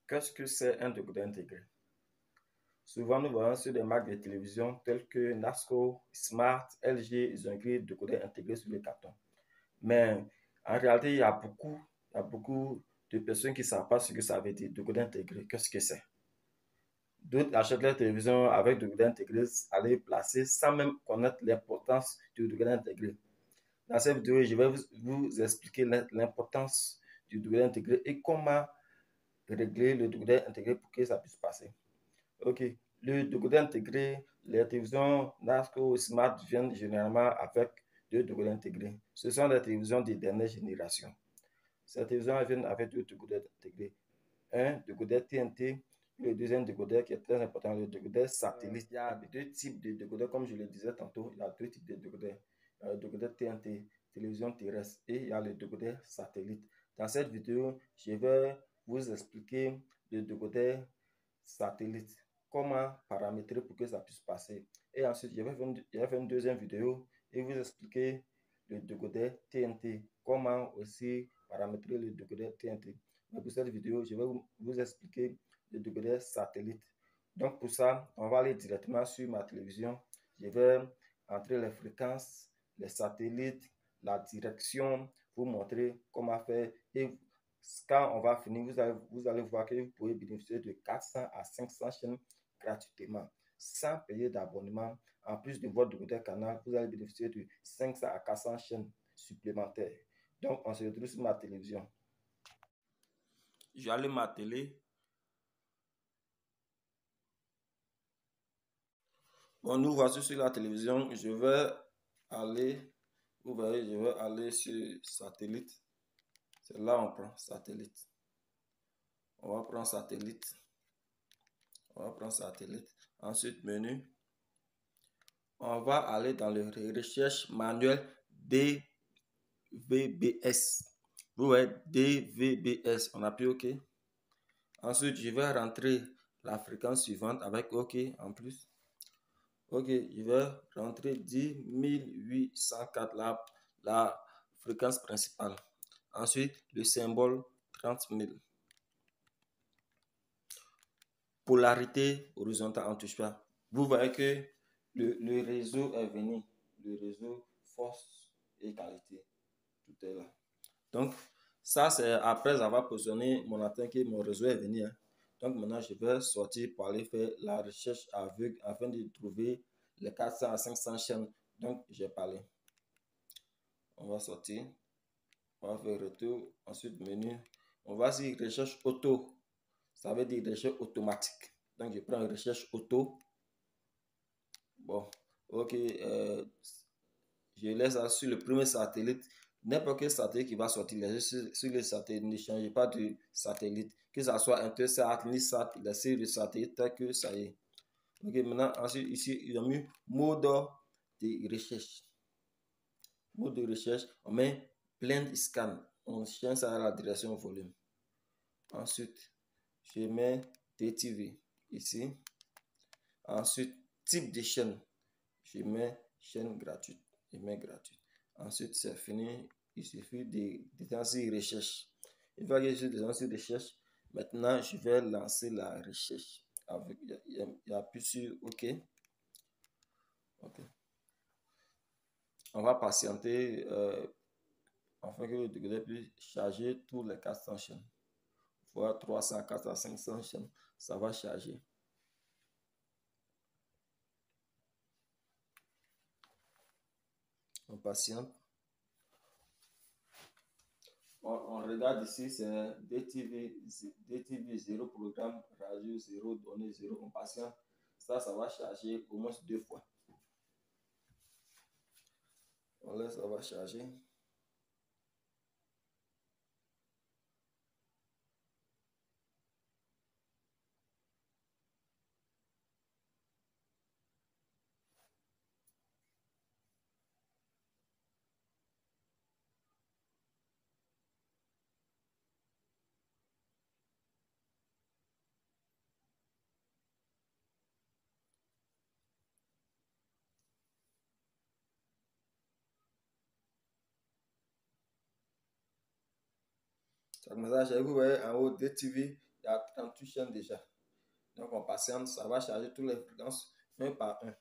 Qu'est-ce que c'est un décodeur intégré? Souvent, nous voyons sur des marques de télévision telles que Nasco, Smart, LG, ils ont écrit décodeur intégré sur le carton. Mais en réalité, il y a beaucoup de personnes qui ne savent pas ce que ça veut dire, décodeur intégré. Qu'est-ce que c'est? D'autres achètent leur télévision avec décodeur intégré à les placer sans même connaître l'importance du décodeur intégré. Dans cette vidéo, je vais vous expliquer l'importance du décodeur intégré et comment régler le décodeur intégré pour que ça puisse passer. Ok, le décodeur intégré, les télévisions NASCO Smart viennent généralement avec deux décodeurs intégrés. Ce sont des télévisions de dernière génération. Ces télévisions viennent avec deux décodeurs intégrés. Un décodeur TNT, le deuxième décodeur qui est très important, le décodeur satellite. Il y a deux types de décodeurs, comme je le disais tantôt, il y a deux types de décodeurs. Il y a le décodeur TNT, télévision terrestre, et il y a le décodeur satellite. Dans cette vidéo, je vais vous expliquer le décodeur satellite, comment paramétrer pour que ça puisse passer. Et ensuite, je vais faire une deuxième vidéo et vous expliquer le décodeur TNT, comment aussi paramétrer le décodeur TNT. Mais pour cette vidéo, je vais vous expliquer le décodeur satellite. Donc pour ça, on va aller directement sur ma télévision. Je vais entrer les fréquences, les satellites, la direction, vous montrer comment faire. Et quand on va finir, vous allez voir que vous pouvez bénéficier de 400 à 500 chaînes gratuitement, sans payer d'abonnement. En plus de votre décodeur canal, vous allez bénéficier de 500 à 400 chaînes supplémentaires. Donc, on se retrouve sur ma télévision. J'allume ma télé. Bon, nous voici sur la télévision. Je vais aller, vous voyez, je vais aller sur satellite. C'est là on prend satellite. On va prendre satellite. On va prendre satellite. Ensuite, menu. On va aller dans le recherche manuelle DVBS. Vous voyez, DVBS. On appuie OK. Ensuite, je vais rentrer la fréquence suivante avec OK en plus. OK, je vais rentrer 10 804, la fréquence principale. Ensuite, le symbole 30 000. Polarité horizontale, on ne touche pas. Vous voyez que le réseau est venu. Le réseau force et qualité. Tout est là. Donc, ça, c'est après avoir positionné mon antenne que mon réseau est venu. Donc, maintenant, je vais sortir pour aller faire la recherche aveugle afin de trouver les 400 à 500 chaînes. Donc, j'ai parlé. On va sortir. On va faire retour. Ensuite, menu. On va sur recherche auto. Ça veut dire recherche automatique. Donc, je prends recherche auto. Bon, ok. Je laisse ça sur le premier satellite. N'importe quel satellite qui va sortir, sur le satellite, ne changez pas de satellite. Que ce soit Intelsat, Nisat, laissez le satellite tel que ça y est. Ok, maintenant, ensuite, ici, il a mis mode de recherche. Mode de recherche, on met blend scan. On change ça à la direction volume. Ensuite, je mets DTV ici. Ensuite, type de chaîne. Je mets chaîne gratuite. Je mets gratuite. Ensuite, c'est fini. Il suffit de sur recherche. Une fois que je suis sur recherche, maintenant, je vais lancer la recherche. Il appuie sur OK. OK. On va patienter afin que le décodeur puisse charger tous les 400 chaînes. Voire 300, 400, 500 chaînes. Ça va charger. On patiente. On regarde ici, c'est DTV 0 programme, radio 0, données 0. On patiente. Ça va charger au moins 2 fois. On laisse, ça va charger. Chaque message, vous voyez en haut DTV, il y a 38 chaînes déjà. Donc on patiente, ça va charger toutes les fréquences un par un.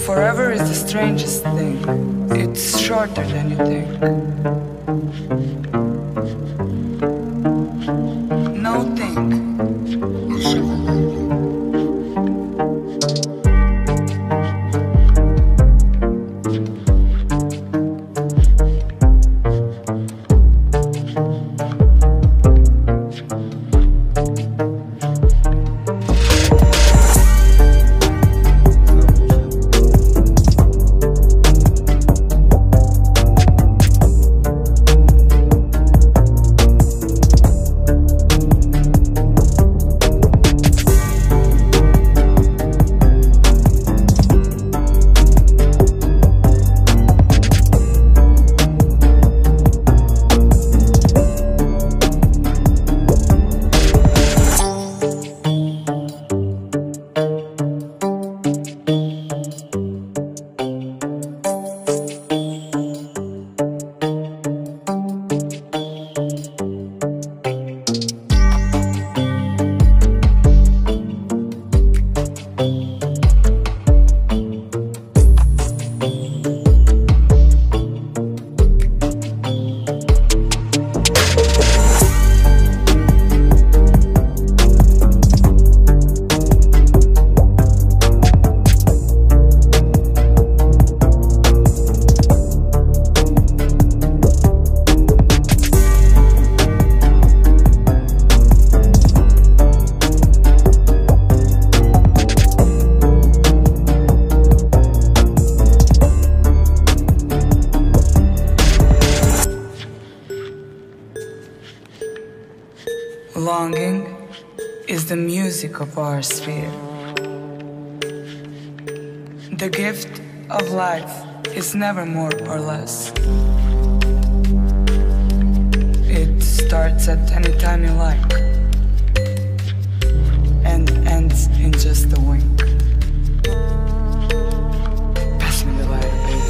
Forever is the strangest thing. It's shorter than you think. No think. Longing is the music of our sphere. The gift of life is never more or less. It starts at any time you like and ends in just a wink. Pass me the lighter, baby.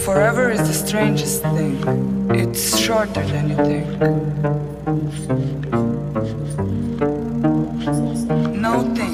Forever is the strangest thing. It's shorter than you think. No think.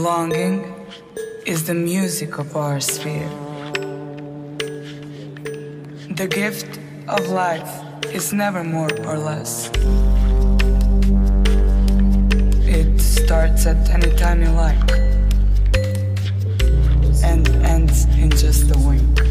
Longing is the music of our sphere. The gift of life is never more or less. It starts at any time you like and ends in just a wink.